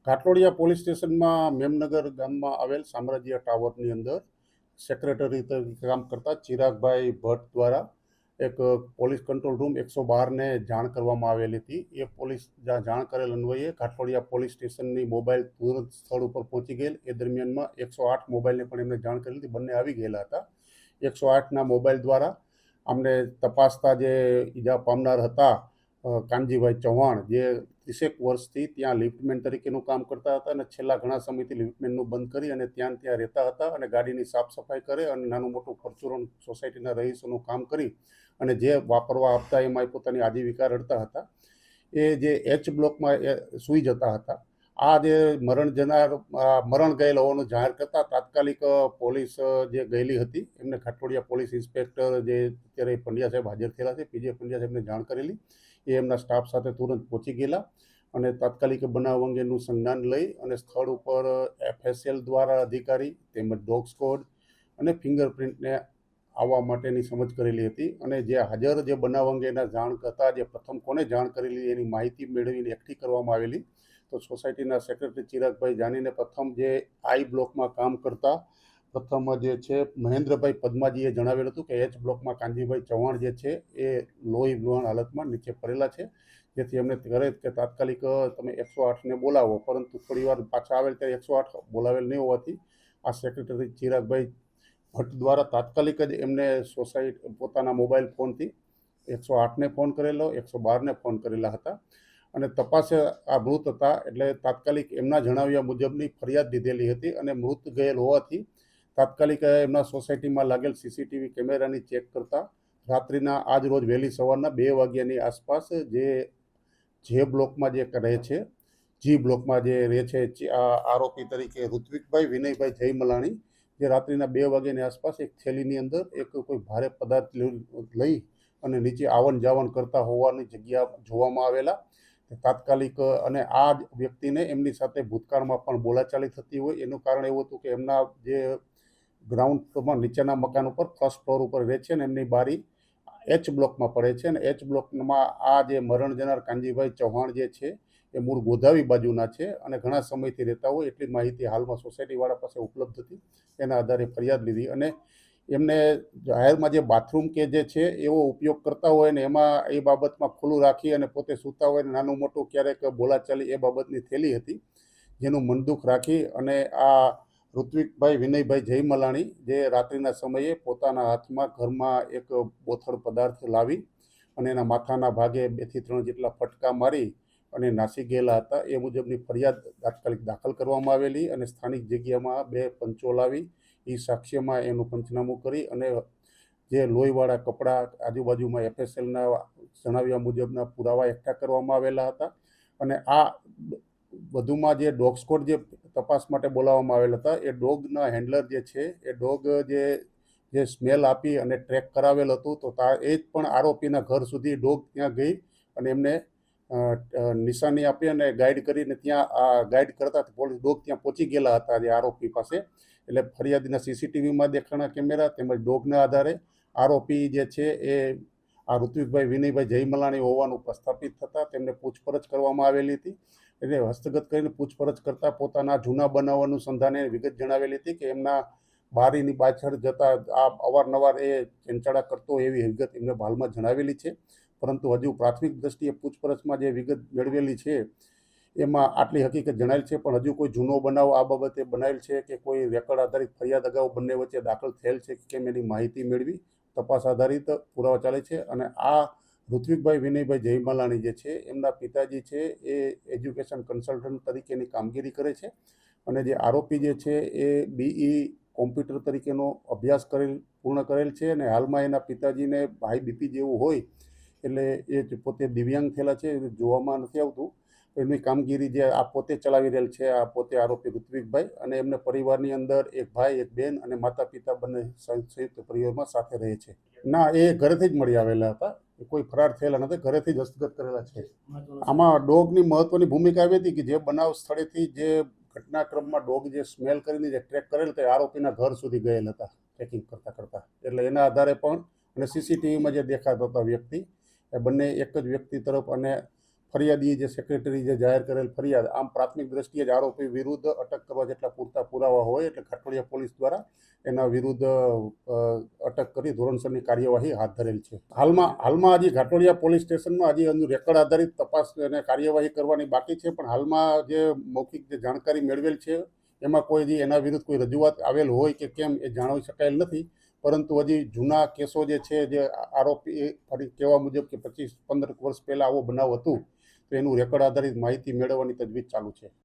ઘાટલોડિયા police સ્ટેશનમાં મેમનગર ગામમાં આવેલ સામ્રાજ્ય ટાવરની અંદર સેક્રેટરી તરીકે કામ કરતા ચિરાગભાઈ ભટ્ટ દ્વારા એક પોલીસ કંટ્રોલ રૂમ 112ને જાણ કરવામાં આવેલી હતી. એ પોલીસ જાણ કરેલ અન્વયે ઘાટલોડિયા પોલીસ સ્ટેશનની મોબાઈલ તુરંત સ્થળ ઉપર પહોંચી ગયેલ. એ દરમિયાનમાં 108 મોબાઈલને પણ એમને જાણ કરેલી હતી. બંને આવી ગયેલા હતા. 108ના મોબાઈલ દ્વારા અમને તપાસતા જે ઈજા પામનાર હતા કાનજીભાઈ ચૌહાણ, જે 30 વર્ષથી ત્યાં લિફ્ટમેન તરીકેનું કામ કરતા હતા અને છેલ્લા ઘણા સમયથી લિફ્ટમેનનું બંધ કરી અને ત્યાં રહેતા હતા અને ગાડીની સાફ સફાઈ કરે અને નાનું મોટું પરચુરણ સોસાયટીના રહીશોનું કામ કરી અને જે વાપરવા આપતા એમાં પોતાની આજીવિકા રડતા હતા. એ જે એચ બ્લોકમાં સૂઈ જતા હતા. આ જે મરણ ગયેલ હોવાનું જાહેર કરતા તાત્કાલિક પોલીસ જે ગયેલી હતી એમને ઘાટલોડિયા પોલીસ ઇન્સ્પેક્ટર જે અત્યારે પંડ્યા સાહેબ હાજર થયેલા છે, પીજે પંડ્યા સાહેબને જાણ કરેલી. એ એમના સ્ટાફ સાથે તુરંત પહોંચી ગયેલા અને તાત્કાલિક બનાવ અંગેનું સંજ્ઞાન લઈ અને સ્થળ ઉપર FSL દ્વારા અધિકારી તેમજ ડોગ સ્કોડ અને ફિંગરપ્રિન્ટને આવવા માટેની સમજ કરેલી હતી. અને જે હાજર જે બનાવ અંગેના જાણ હતા, જે પ્રથમ કોને જાણ કરેલી એની માહિતી મેળવીને એકઠી કરવામાં આવેલી. તો સોસાયટીના સેક્રેટરી ચિરાગભાઈ જાનીને પ્રથમ જે આઈ બ્લોકમાં કામ કરતા પ્રથમ જે છે મહેન્દ્રભાઈ પદ્માજીએ જણાવેલું હતું કે એચ બ્લોકમાં કાનજીભાઈ ચૌહાણ જે છે એ લોહી લુહાણ હાલતમાં નીચે પડેલા છે, જેથી એમને કહે કે તાત્કાલિક તમે 108ને બોલાવો. પરંતુ થોડી વાર પાછા આવેલ ત્યારે 108 બોલાવેલ નહીં હોવાથી આ સેક્રેટરી ચિરાગભાઈ ભટ્ટ દ્વારા તાત્કાલિક જ એમને પોતાના મોબાઈલ ફોનથી 108ને ફોન કરેલો, 112ને ફોન કરેલા હતા અને તપાસે આ મૃત હતા એટલે તાત્કાલિક એમના જણાવ્યા મુજબની ફરિયાદ દીધેલી હતી. અને મૃત ગયેલ હોવાથી તાત્કાલિક એમના સોસાયટીમાં લાગેલ CCTV કેમેરાની ચેક કરતા રાત્રિના આજ રોજ વહેલી સવારના 2 વાગ્યાની આસપાસ જે બ્લોકમાં જે રહે છે, જી બ્લોકમાં જે રહે છે આરોપી તરીકે ઋત્વિકભાઈ વિનયભાઈ જયમલાણી, જે રાત્રિના 2 વાગ્યાની આસપાસ એક થેલીની અંદર એક કોઈ ભારે પદાર્થ લઈ અને નીચે આવન જાવન કરતા હોવાની જગ્યા જોવામાં આવેલા. તાત્કાલિક અને આ વ્યક્તિને એમની સાથે ભૂતકાળમાં પણ બોલાચાલી થતી હોય એનું કારણ એવું હતું કે એમના જે ગ્રાઉન્ડ ફ્લોરમાં નીચેના મકાન ઉપર ફર્સ્ટ ફ્લોર ઉપર રહે છે અને એમની બારી એચ બ્લોકમાં પડે છે. અને એચ બ્લોકમાં આ જે મરણ જનાર કાનજીભાઈ ચૌહાણ જે છે એ મૂળ ગોધાવી બાજુના છે અને ઘણા સમયથી રહેતા હોય એટલી માહિતી હાલમાં સોસાયટીવાળા પાસે ઉપલબ્ધ હતી. એના આધારે ફરિયાદ લીધી અને એમને જાહેરમાં જે બાથરૂમ કે જે છે એવો ઉપયોગ કરતા હોય ને એમાં એ બાબતમાં ખુલ્લું રાખી અને પોતે સૂતા હોય ને નાનું મોટું ક્યારેક બોલાચાલી એ બાબતની થયેલી હતી, જેનું મનદુખ રાખી અને આ ઋત્વિકભાઈ વિનયભાઈ જયમલાણી જે રાત્રિના સમયે પોતાના હાથમાં ઘરમાં એક બોથડ પદાર્થ લાવી અને એના માથાના ભાગે 2 થી 3 જેટલા ફટકા મારી અને નાસી ગયેલા હતા. એ મુજબની ફરિયાદ તાત્કાલિક દાખલ કરવામાં આવેલી અને સ્થાનિક જગ્યામાં 2 પંચો લાવી એ સાક્ષ્યમાં એનું પંચનામું કરી અને જે લોહીવાળા કપડાં આજુબાજુમાં FSLના જણાવ્યા મુજબના પુરાવા એકઠા કરવામાં આવેલા હતા. અને આ વધુમાં જે ડોગ સ્કોડ જે તપાસ માટે બોલાવવામાં આવેલા હતા એ ડોગના હેન્ડલર જે છે એ ડોગ જે સ્મેલ આપી અને ટ્રેક કરાવેલ હતું, તો એ જ પણ આરોપીના ઘર સુધી ડોગ ત્યાં ગઈ અને એમને નિશાની આપી અને ગાઈડ કરીને ત્યાં ગાઈડ કરતા પોલીસ ડોગ ત્યાં પહોંચી ગયેલા હતા જે આરોપી પાસે. એટલે ફરિયાદીના CCTVમાં દેખાણા કેમેરા તેમજ ડોગના આધારે આરોપી જે છે એ આ ઋત્વિકભાઈ વિનયભાઈ જયમલાણી હોવાનું પ્રસ્થાપિત થતાં તેમને પૂછપરછ કરવામાં આવેલી હતી. એટલે હસ્તગત કરીને પૂછપરછ કરતાં પોતાના જૂના બનાવવાનું સંધાને વિગત જણાવેલી હતી કે એમના બારીની પાછળ જતા આ અવારનવાર એ ચંચાડા કરતો એવી વિગત એમને હાલમાં જણાવેલી છે. પરંતુ હજુ પ્રાથમિક દ્રષ્ટિએ પૂછપરછમાં જે વિગત મેળવેલી છે એમાં આટલી હકીકત જણાવેલ છે, પણ હજુ કોઈ જૂનો બનાવ આ બાબતે બનાવેલ છે કે કોઈ રેકર્ડ આધારિત ફરિયાદ અગાઉ બંને વચ્ચે દાખલ થયેલ છે કે કેમ એની માહિતી મેળવી તપાસ આધારિત પુરાવા ચાલે છે. અને આ ઋત્વિકભાઈ વિનયભાઈ જયમલાણી જે છે એમના પિતાજી છે એ એજ્યુકેશન કન્સલ્ટન્ટ તરીકેની કામગીરી કરે છે અને જે આરોપી જે છે એ BE કોમ્પ્યુટર તરીકેનો અભ્યાસ પૂર્ણ કરેલ છે અને હાલમાં એના પિતાજીને હાઈ BP જેવું હોય એટલે એ પોતે દિવ્યાંગ થયેલા છે, જોવામાં નથી આવતું. એમની કામગીરી જે આ પોતે ચલાવી રહેલ છે, આ પોતે આરોપી ઋત્વિકભાઈ, અને એમને પરિવારની અંદર એક ભાઈ, એક બેન અને માતા પિતા બંને સંયુક્ત પરિવારમાં સાથે રહે છે. ના, એ ઘરેથી જ મળી આવેલા હતા, કોઈ ફરાર થયેલા નથી, ઘરેથી જ હસ્તગત કરેલા છે. આમાં ડોગની મહત્વની ભૂમિકા આવી હતી કે જે બનાવ સ્થળેથી જે ઘટનાક્રમમાં ડોગ જે સ્મેલ કરીને જે ટ્રેક કરેલ તે આરોપીના ઘર સુધી ગયેલ હતા ટ્રેકિંગ કરતા. એટલે એના આધારે પણ અને CCTVમાં જે દેખાતા હતા વ્યક્તિ એ બંને એક જ વ્યક્તિ તરફ અને ફરિયાદીએ જે સેક્રેટરી જે જાહેર કરેલ ફરિયાદ આમ પ્રાથમિક દ્રષ્ટિએ જ આરોપી વિરુદ્ધ અટક કરવા જેટલા પૂરતા પુરાવા હોય એટલે ઘાટોડિયા પોલીસ દ્વારા એના વિરુદ્ધ અટક કરી ધોરણસરની કાર્યવાહી હાથ ધરેલ છે. હાલમાં હજી ઘાટોડિયા પોલીસ સ્ટેશનમાં હજી હજુ રેકર્ડ આધારિત તપાસ અને કાર્યવાહી કરવાની બાકી છે, પણ હાલમાં જે મૌખિક જે જાણકારી મેળવેલ છે એમાં કોઈ હજી એના વિરુદ્ધ કોઈ રજૂઆત આવેલ હોય કે કેમ એ જાણવી શકાયેલ નથી. પરંતુ હજી જૂના કેસો જે છે, જે આરોપી ફરી કહેવા મુજબ કે 25-15 વર્ષ પહેલાં આવો બનાવ હતું, તો એનું રેકર્ડ આધારિત માહિતી મેળવવાની તજવીજ ચાલુ છે.